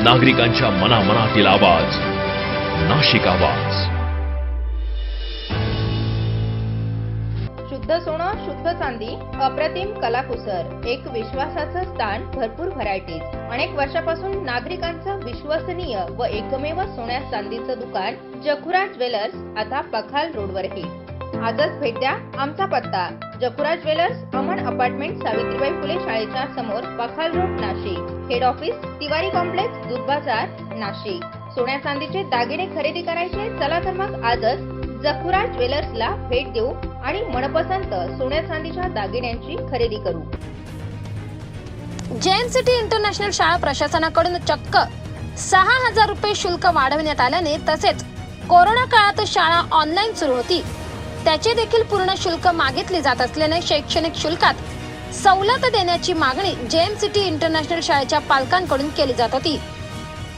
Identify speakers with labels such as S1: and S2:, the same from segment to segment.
S1: नागरिकांच्या मनामनातील आवाज, नाशिक आवाज.
S2: शुद्ध सोनं, शुद्ध चांदी, अप्रतिम कलाकुसर, एक विश्वासाचं स्थान, भरपूर व्हरायटीज. अनेक वर्षापासून नागरिकांचं विश्वसनीय व एकमेव सोन्या चांदीचं दुकान जखुरा ज्वेलर्स आता पखाल रोडवरही. आजच भेट द्या. आमचा पत्ता जखुरा ज्वेलर्स, अमन अपार्टमेंट, सावित्रीबाई फुले शाळेच्या समोर, Pakhal road, Nashik. Head office Tiwari complex, Dudh Bazar, Nashik. सोन्या चांदीचे दागिने खरेदी करायचे? चला तर मग आजच जखुरा ज्वेलर्सला भेट देऊ आणि मनपसंत सोन्या चांदीच्या दागिन्यांची खरेदी करू.
S3: जेएम सिटी इंटरनॅशनल शाळा प्रशासनाकडून चक्क 6,000 रुपये शुल्क वाढवण्यात आल्याने, तसेच कोरोना काळात शाळा ऑनलाईन सुरू होती, त्याचे देखील पूर्ण शुल्क मागितले जात असल्याने शैक्षणिक शुल्कात सवलत देण्याची मागणी जेएम सिटी इंटरनॅशनल शाळेच्या पालकांकडून केली जात होती.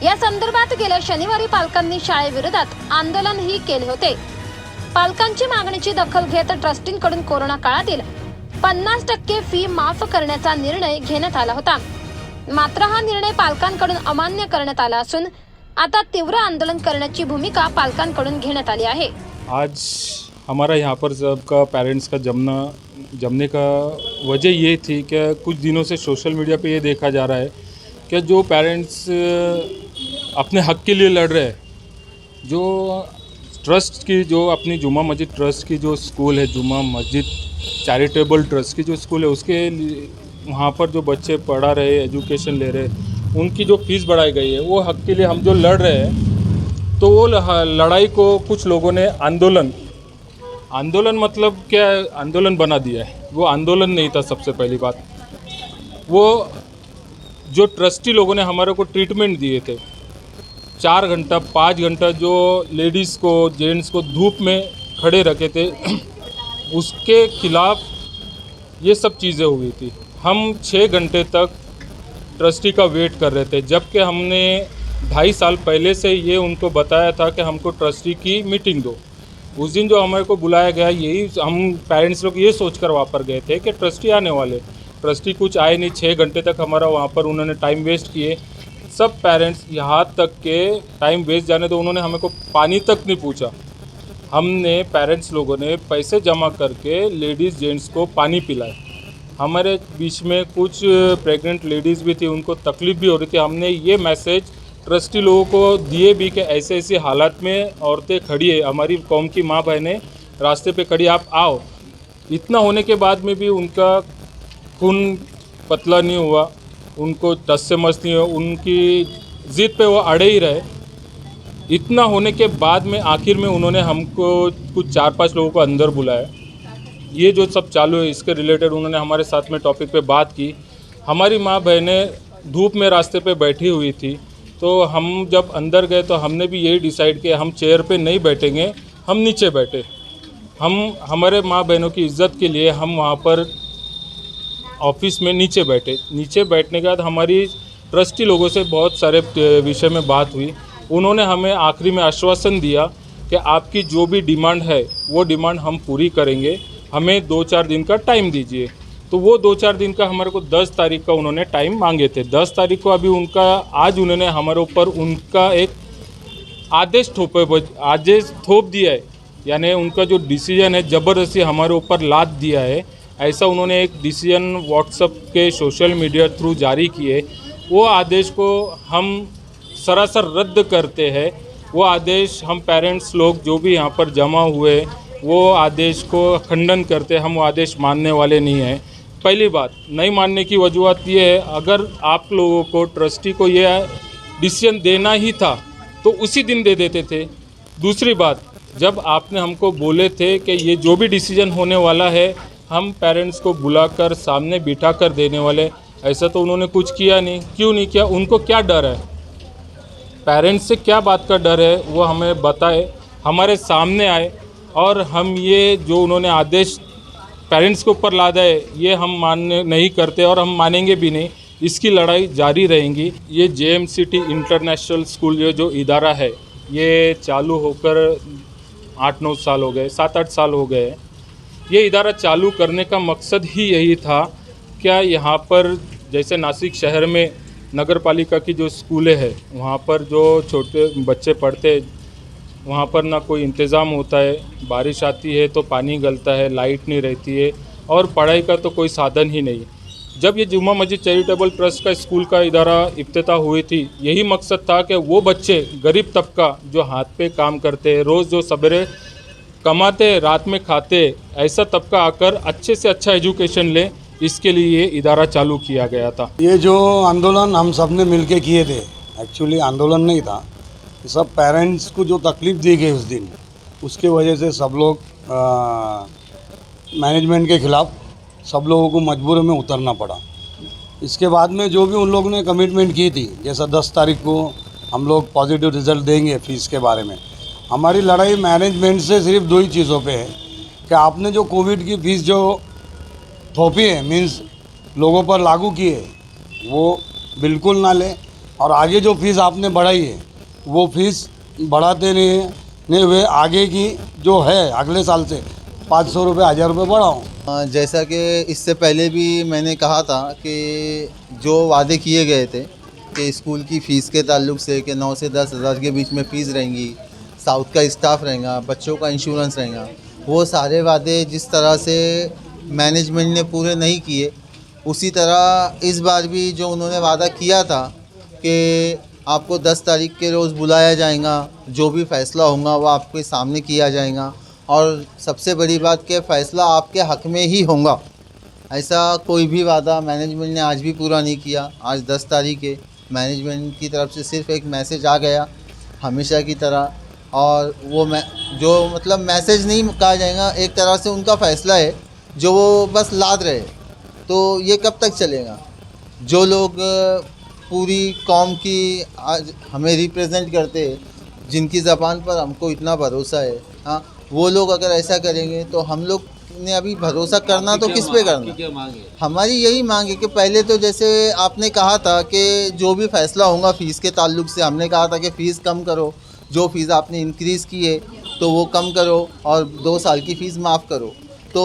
S3: या संदर्भात गेल्या शनिवारी पालकांनी शाळेविरोधात आंदोलनही केले होते. पालकांची मागणीची दखल घेत ट्रस्टींकडून कोरोना काळातील 50% फी माफ करण्याचा निर्णय घेण्यात आला होता. मात्र हा निर्णय पालकांकडून अमान्य करण्यात आला असून आता तीव्र आंदोलन करण्याची भूमिका पालकांकडून घेण्यात आली आहे.
S4: आज हमारा यहाँ पर सबका पेरेंट्स का जमने का वजह ये थी कि कुछ दिनों से सोशल मीडिया पे ये देखा जा रहा है कि जो पेरेंट्स अपने हक के लिए लड़ रहे हैं, जो ट्रस्ट की, जो अपनी जुमा मस्जिद ट्रस्ट की जो स्कूल है, जुमा मस्जिद चैरिटेबल ट्रस्ट की जो स्कूल है, उसके वहाँ पर जो बच्चे पढ़ा रहे, एजुकेशन ले रहे, उनकी जो फीस बढ़ाई गई है, वो हक के लिए हम जो लड़ रहे हैं, तो वो लड़ाई को कुछ लोगों ने आंदोलन मतलब क्या आंदोलन बना दिया है. वो आंदोलन नहीं था. सबसे पहली बात, वो जो ट्रस्टी लोगों ने हमारे को ट्रीटमेंट दिए थे, 4 घंटा 5 घंटा जो लेडीज़ को, जेंट्स को धूप में खड़े रखे थे, उसके खिलाफ ये सब चीज़ें हुई थी. हम 6 घंटे तक ट्रस्टी का वेट कर रहे थे, जबकि हमने 2.5 साल पहले से ये उनको बताया था कि हमको ट्रस्टी की मीटिंग दो. उस दिन जो हमारे को बुलाया गया, यही हम पेरेंट्स लोग ये सोचकर वहाँ पर गए थे कि ट्रस्टी आने वाले. ट्रस्टी कुछ आए नहीं. 6 घंटे तक हमारा वहाँ पर उन्होंने टाइम वेस्ट किए. सब पेरेंट्स, यहाँ तक के टाइम वेस्ट जाने तो उन्होंने हमें को पानी तक नहीं पूछा. हमने पेरेंट्स लोगों ने पैसे जमा करके लेडीज़ जेंट्स को पानी पिलाए. हमारे बीच में कुछ प्रेग्नेंट लेडीज़ भी थी, उनको तकलीफ़ भी हो रही थी. हमने ये मैसेज ट्रस्टी लोगों को दिए भी कि ऐसे ऐसी हालात में औरतें खड़ी है, हमारी कौम की माँ बहनें रास्ते पे खड़ी, आप आओ. इतना होने के बाद में भी उनका खून पतला नहीं हुआ, उनको टस से मस नहीं हुआ, उनकी ज़िद पे वो अड़े ही रहे. इतना होने के बाद में आखिर में उन्होंने हमको कुछ 4-5 लोगों को अंदर बुलाया. ये जो सब चालू है, इसके रिलेटेड उन्होंने हमारे साथ में टॉपिक पे बात की. हमारी माँ बहनें धूप में रास्ते पे बैठी हुई थी, तो हम जब अंदर गए तो हमने भी यही डिसाइड किया, हम चेयर पे नहीं बैठेंगे, हम नीचे बैठे. हम हमारे माँ बहनों की इज़्ज़त के लिए हम वहाँ पर ऑफिस में नीचे बैठे. नीचे बैठने के बाद हमारी ट्रस्टी लोगों से बहुत सारे विषय में बात हुई. उन्होंने हमें आखिरी में आश्वासन दिया कि आपकी जो भी डिमांड है वो डिमांड हम पूरी करेंगे, हमें 2-4 दिन का टाइम दीजिए. तो वो 2-4 दिन का हमारे को 10 तारीख का उन्होंने टाइम मांगे थे. 10 तारीख को अभी उनका, आज उन्होंने हमारे ऊपर उनका एक आदेश थोप दिया है. यानी उनका जो डिसीजन है ज़बरदस्ती हमारे ऊपर लाद दिया है. ऐसा उन्होंने एक डिसीजन व्हाट्सएप के सोशल मीडिया थ्रू जारी किए. वो आदेश को हम सरासर रद्द करते हैं. वो आदेश हम पेरेंट्स लोग जो भी यहाँ पर जमा हुए, वो आदेश को खंडन करते. हम वो आदेश मानने वाले नहीं हैं. पहली बात, नहीं मानने की वजूहत ये है, अगर आप लोगों को ट्रस्टी को ये डिसीजन देना ही था तो उसी दिन दे देते थे. दूसरी बात, जब आपने हमको बोले थे कि ये जो भी डिसीजन होने वाला है हम पेरेंट्स को बुलाकर सामने बिठा कर देने वाले, ऐसा तो उन्होंने कुछ किया नहीं. क्यों नहीं किया? उनको क्या डर है? पेरेंट्स से क्या बात का डर है वो हमें बताए, हमारे सामने आए, और हम ये जो उन्होंने आदेश पेरेंट्स के ऊपर लादा है ये हम मानने नहीं करते और हम मानेंगे भी नहीं. इसकी लड़ाई जारी रहेगी. ये जेएम सिटी इंटरनेशनल स्कूल जो इदारा है, ये चालू होकर 8-9 साल हो गए, 7-8 साल हो गए. ये इदारा चालू करने का मकसद ही यही था, क्या यहाँ पर जैसे नासिक शहर में नगर पालिका की जो स्कूलें हैं वहाँ पर जो छोटे बच्चे पढ़ते हैं वहाँ पर ना कोई इंतज़ाम होता है, बारिश आती है तो पानी गलता है, लाइट नहीं रहती है और पढ़ाई का तो कोई साधन ही नहीं। जब ये जुम्मा मस्जिद चैरिटेबल ट्रस्ट का स्कूल का इदारा इफ्तिताह हुई थी, यही मकसद था कि वो बच्चे गरीब तबका जो हाथ पे काम करते हैं, रोज़ जो सवेरे कमाते रात में खाते, ऐसा तबका आकर अच्छे से अच्छा एजुकेशन ले, इसके लिए ये इदारा चालू किया गया था।
S5: ये जो आंदोलन हम सब ने मिल के किए थे, एक्चुअली आंदोलन नहीं था, सब पेरेंट्स को जो तकलीफ़ दी गई उस दिन, उसके वजह से सब लोग मैनेजमेंट के ख़िलाफ़ सब लोगों को मजबूरी में उतरना पड़ा। इसके बाद में जो भी उन लोगों ने कमिटमेंट की थी, जैसा 10 तारीख को हम लोग पॉजिटिव रिज़ल्ट देंगे फ़ीस के बारे में, हमारी लड़ाई मैनेजमेंट से सिर्फ 2 ही चीज़ों पे है कि आपने जो कोविड की फ़ीस जो थोपी है, मीन्स लोगों पर लागू की है, वो बिल्कुल ना लें, और आगे जो फ़ीस आपने बढ़ाई है वो फीस बढ़ाते नहीं हुए आगे की जो है अगले साल से 500 रुपये 1000 रुपये बढ़ाओ।
S6: जैसा कि इससे पहले भी मैंने कहा था कि जो वादे किए गए थे कि स्कूल की फ़ीस के ताल्लुक से कि 9 से 10 हज़ार के बीच में फ़ीस रहेंगी, साउथ का स्टाफ रहेगा, बच्चों का इंश्योरेंस रहेगा, वो सारे वादे जिस तरह से मैनेजमेंट ने पूरे नहीं किए, उसी तरह इस बार भी जो उन्होंने वादा किया था कि आपको 10 तारीख के रोज़ बुलाया जाएगा, जो भी फ़ैसला होगा वो आपके सामने किया जाएगा, और सबसे बड़ी बात कि फ़ैसला आपके हक़ में ही होगा। ऐसा कोई भी वादा मैनेजमेंट ने आज भी पूरा नहीं किया। आज 10 तारीख है, मैनेजमेंट की तरफ से सिर्फ एक मैसेज आ गया हमेशा की तरह, और वो जो मतलब मैसेज नहीं कहा जाएगा, एक तरह से उनका फ़ैसला है जो वो बस लाद रहे। तो ये कब तक चलेगा? जो लोग पूरी कौम की आज हमें रिप्रेजेंट करते हैं, जिनकी ज़बान पर हमको इतना भरोसा है, हाँ, वो लोग अगर ऐसा करेंगे तो हम लोग ने अभी भरोसा करना तो किस पे करना? हमारी यही मांग है कि पहले तो जैसे आपने कहा था कि जो भी फ़ैसला होगा फ़ीस के ताल्लुक से, हमने कहा था कि फ़ीस कम करो, जो फ़ीस आपने इंक्रीज़ की है तो वो कम करो और 2 साल की फ़ीस माफ़ करो। तो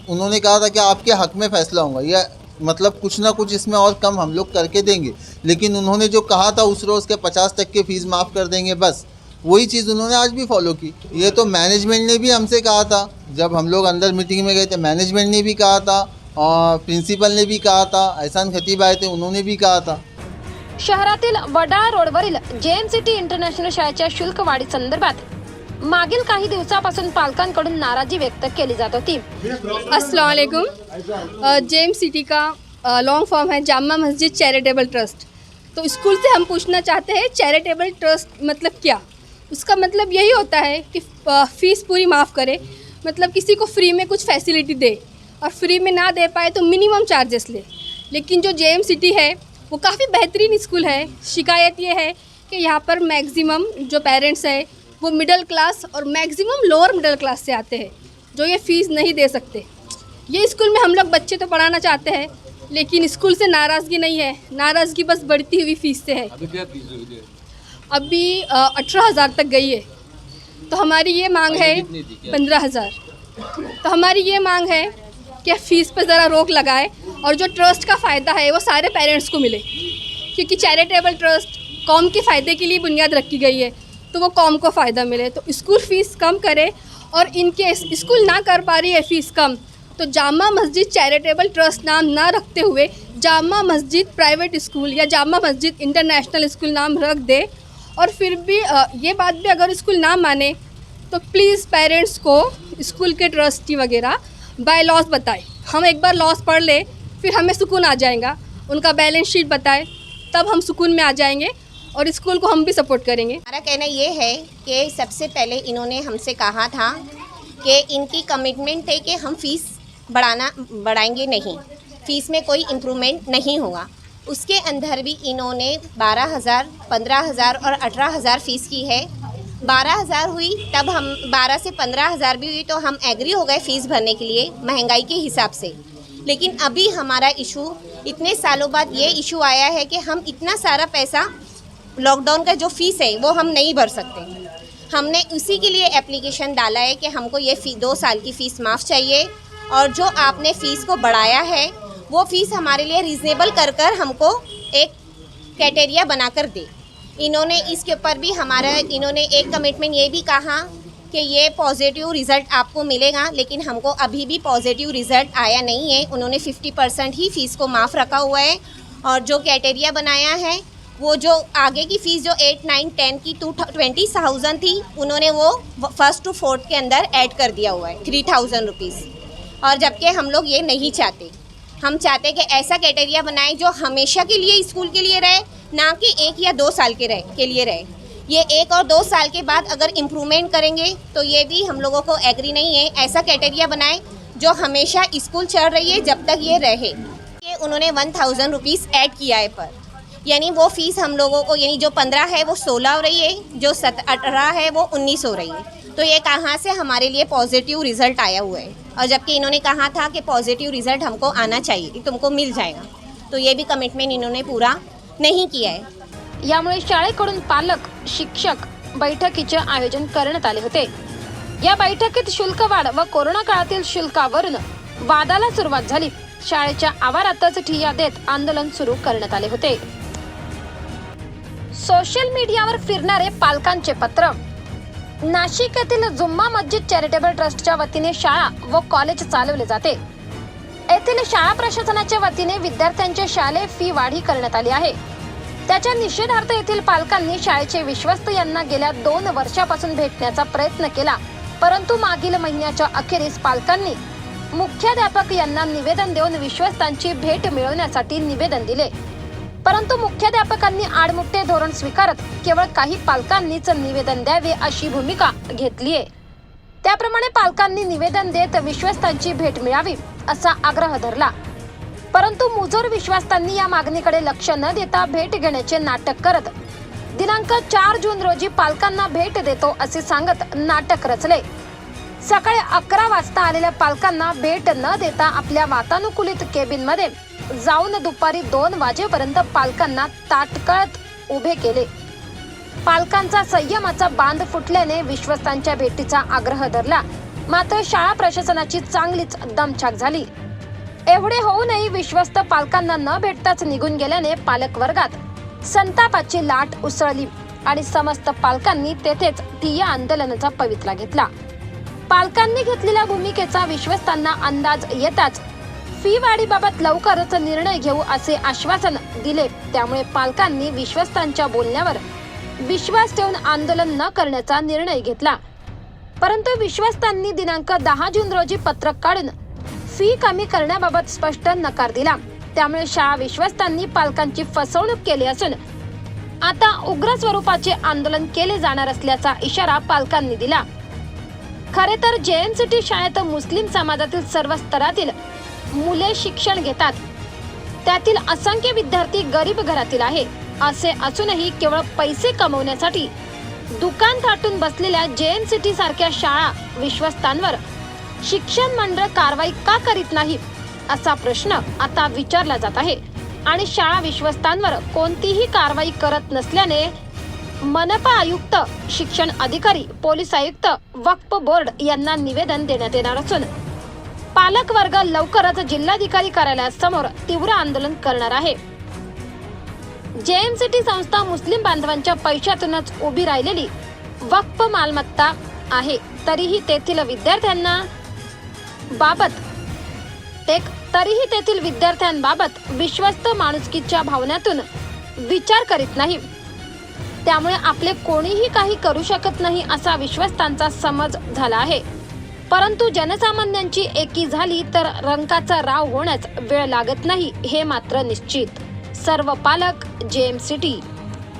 S6: उन्होंने कहा था कि आपके हक़ में फ़ैसला होगा, या मतलब कुछ ना कुछ इसमें और कम हम लोग करके देंगे। लेकिन उन्होंने जो कहा था उस रोज़ के 50% फ़ीस माफ़ कर देंगे, बस वही चीज़ उन्होंने आज भी फॉलो की। ये तो मैनेजमेंट ने भी हमसे कहा था, जब हम लोग अंदर मीटिंग में गए थे, मैनेजमेंट ने भी कहा था और प्रिंसिपल ने भी कहा था, एहसान खतीब आए थे, उन्होंने भी कहा था।
S3: शहरातील वडाळ रोडवरील जेएम सिटी इंटरनॅशनल शाळेच्या शुल्क वाढी संदर्भात मागील काही दिवसापासून पालकांकडून नाराजी व्यक्त केली जात होती।
S7: अस्सलाम वालेकुम। जेएम सिटी का लॉन्ग फॉर्म है जामा मस्जिद चैरिटेबल ट्रस्ट। तो स्कूल से हम पूछना चाहते हैं चैरिटेबल ट्रस्ट मतलब क्या? उसका मतलब यही होता है कि फ़ीस पूरी माफ़ करे, मतलब किसी को फ्री में कुछ फैसिलिटी दे, और फ्री में ना दे पाए तो मिनिमम चार्जेस ले। लेकिन जो जेएम सिटी है वो काफ़ी बेहतरीन स्कूल है। शिकायत ये है कि यहाँ पर मैक्सिमम जो पेरेंट्स हैं वो मिडिल क्लास और मैक्सिमम लोअर मिडिल क्लास से आते हैं, जो ये फ़ीस नहीं दे सकते। ये स्कूल में हम लोग बच्चे तो पढ़ाना चाहते हैं, लेकिन स्कूल से नाराज़गी नहीं है, नाराज़गी बस बढ़ती हुई फ़ीस से है। अभी 18,000 तक गई है। तो हमारी ये मांग है 15,000। तो हमारी ये मांग है कि फ़ीस पर ज़रा रोक लगाए और जो ट्रस्ट का फ़ायदा है वो सारे पेरेंट्स को मिले, क्योंकि चैरिटेबल ट्रस्ट कौम के फ़ायदे के लिए बुनियाद रखी गई है, तो वो कौम को फ़ायदा मिले। तो स्कूल फ़ीस कम करे, और इनकेस स्कूल ना कर पा रही है फ़ीस कम, तो जामा मस्जिद चैरिटेबल ट्रस्ट नाम ना रखते हुए जामा मस्जिद प्राइवेट स्कूल या जामा मस्जिद इंटरनेशनल स्कूल नाम रख दे। और फिर भी ये बात भी अगर स्कूल ना माने तो प्लीज़ पेरेंट्स को स्कूल के ट्रस्टी वगैरह बाय लॉस बताए। हम एक बार लॉस पढ़ ले, फिर हमें सुकून आ जाएगा। उनका बैलेंस शीट बताए, तब हम सुकून में आ जाएंगे और स्कूल को हम भी सपोर्ट करेंगे।
S8: हमारा कहना ये है कि सबसे पहले इन्होंने हमसे कहा था कि इनकी कमिटमेंट है कि हम फ़ीस बढ़ाएंगे नहीं, फ़ीस में कोई इम्प्रूवमेंट नहीं होगा। उसके अंदर भी इन्होंने 12,000, 15,000 और 18,000 फ़ीस की है। 12,000 हुई, तब हम 12 से 15,000 भी हुई तो हम एग्री हो गए फ़ीस भरने के लिए महंगाई के हिसाब से। लेकिन अभी हमारा इशू, इतने सालों बाद ये इशू आया है कि हम इतना सारा पैसा लॉकडाउन का जो फ़ीस है वो हम नहीं भर सकते। हमने उसी के लिए एप्लीकेशन डाला है कि हमको ये 2 साल की फ़ीस माफ़ चाहिए, और जो आपने फ़ीस को बढ़ाया है वो फ़ीस हमारे लिए रीज़नेबल कर हमको एक क्राइटेरिया बनाकर दे। इन्होंने इसके ऊपर भी इन्होंने एक कमिटमेंट ये भी कहा कि ये पॉजिटिव रिज़ल्ट आपको मिलेगा, लेकिन हमको अभी भी पॉजिटिव रिज़ल्ट आया नहीं है। उन्होंने 50% ही फ़ीस को माफ़ रखा हुआ है और जो क्राइटेरिया बनाया है वो जो आगे की फ़ीस जो 8, 9, 10 की 20,000 थी, उन्होंने वो 1st to 4th के अंदर ऐड कर दिया हुआ है 3,000 रुपीज़। और जबकि हम लोग ये नहीं चाहते, हम चाहते कि ऐसा क्राइटेरिया बनाए जो हमेशा के लिए स्कूल के लिए रहे, ना कि 1 या 2 साल के लिए रहे। ये 1 और 2 साल के बाद अगर इम्प्रूवमेंट करेंगे तो ये भी हम लोगों को एग्री नहीं है। ऐसा क्राइटेरिया बनाए जो हमेशा स्कूल चल रही है जब तक ये रहे। ये उन्होंने 1,000 रुपीज़ ऐड किया है पर, यानी वो फ़ीस हम लोगों को, यानी जो 15 है वो 16 हो रही है, जो 18 है वो 19 हो रही है। तो ये कहाँ से हमारे लिए पॉजिटिव रिज़ल्ट आया हुआ है? और जबकि इन्होंने कहा था कि पॉजिटिव रिज़ल्ट हमको आना चाहिए, तुमको मिल जाएगा, तो ये भी कमिटमेंट इन्होंने पूरा नहीं किया है।
S3: यामुळे शाळेकडून पालक शिक्षक बैठकीचे आयोजन करण्यात आले होते। या बैठकीत शुल्क वाढ व कोरोना काळातील शुल्कावरून वादाला सुरुवात झाली। शाळेच्या आवारातच ठिय्या देत आंदोलन सुरू करण्यात आले होते। सोशल मीडियावर फिरणारे पालकांचे पत्र। नाशिक येथील जुम्मा मस्जिद चॅरिटेबल ट्रस्टच्या वतीने शाळा व कॉलेज चालवले जाते। येथील शाळा प्रशासनाच्या वतीने विद्यार्थ्यांचे शालेय फी वाढी करण्यात आली आहे। त्याच्या निषेधार्थ येथील पालकांनी शाळेचे विश्वस्त यांना गेल्या 2 वर्षापासून भेटण्याचा प्रयत्न केला, परंतु मागील महिन्याच्या अखेरीस पालकांनी मुख्याध्यापक यांना निवेदन देऊन विश्वस्तांची भेट मिळवण्यासाठी निवेदन दिले, परंतु मुख्याध्यापकांनी आडमुठे धोरण स्वीकारत केवळ काही पालकांनीच निवेदन द्यावे अशी भूमिका घेतली आहे। त्याप्रमाणे पालकांनी निवेदन देत विश्वस्तांची भेट मिळावी असा आग्रह धरला, परंतु मुजोर विश्वास्तांनी या मागणीकडे लक्ष न देता भेट घेण्याचे नाटक करत दिनांक 4 जून रोजी पालकांना भेट देतो असे सांगत नाटक रचले। सकाळी 11 वाजता आलेल्या पालकांना भेट न देता आपल्या वातानुकूलित केबिनमध्ये जाऊन दुपारी 2 वाजेपर्यंत पालकांना ताटकळत उभे केले। पालकांचा संयमाचा बांध फुटल्याने विश्वस्तांच्या भेटीचा आग्रह धरला, मात्र शाळा प्रशासनाची चांगलीच दमछाक झाली। एवढे होऊनही विश्वस्त पालकांना न भेटताच निघून गेल्याने पालक वर्गात संतापाची लाट उसळली आणि समस्त पालकांनी तेथेच ठिय्या आंदोलनाचा पवित्रा घेतला। पालकांनी घेतलेल्या भूमिकेचा विश्वस्तांना अंदाज येताच फी वाढीबाबत लवकरच निर्णय घेऊ असे आश्वासन दिले। त्यामुळे पालकांनी विश्वस्तांच्या बोलण्यावर विश्वास ठेवून आंदोलन न करण्याचा निर्णय घेतला, परंतु विश्वस्तांनी दिनांक 10 जून रोजी पत्रक काढून फी कमी करण्याबाबत स्पष्ट नकार दिला। त्यामुळे शाळा विश्वस्तांनी पालकांची फसवणूक केली असून आता उग्र स्वरूपाचे आंदोलन केले जाणार असल्याचा इशारा पालकांनी दिला। खरे तर JNCT शाळेत मुस्लिम समाजातील सर्व स्तरातील मुले शिक्षण घेतात, त्यातील असंख्य विद्यार्थी गरीब घरातील आहे। असे असूनही केवळ पैसे कमवण्यासाठी दुकान थाटून बसलेल्या JNCT सारख्या शाळा विश्वस्तांवर शिक्षण मंडळ कारवाई का करीत नाही असा प्रश्न आता विचारला जात आहे आणि शाळा विश्वस्तांवर कोणतीही कारवाई करत नसल्याने मनपा आयुक्त, शिक्षण अधिकारी, पोलीस आयुक्त, वक्फ बोर्ड यांना निवेदन देण्यात येणार असून पालक वर्ग लवकरच जिल्हाधिकारी कार्यालयासमोर तीव्र आंदोलन करणार आहे। JNCT संस्था मुस्लिम बांधवांच्या पैशातूनच उभी राहिलेली वक्फ मालमत्ता आहे, तरीही तेथील विद्यार्थ्यांबाबत विश्वस्त माणुसकीच्या भावनेतून विचार करीत नाही। त्यामुळे आपले कोणीही काही करू शकत नाही असा विश्वस्तांचा समज झाला आहे, परंतु जनसामान्यांची एकी झाली तर रंकाचा राव होण्यास वेळ लागत नाही हे मात्र निश्चित। सर्व पालक JMCT।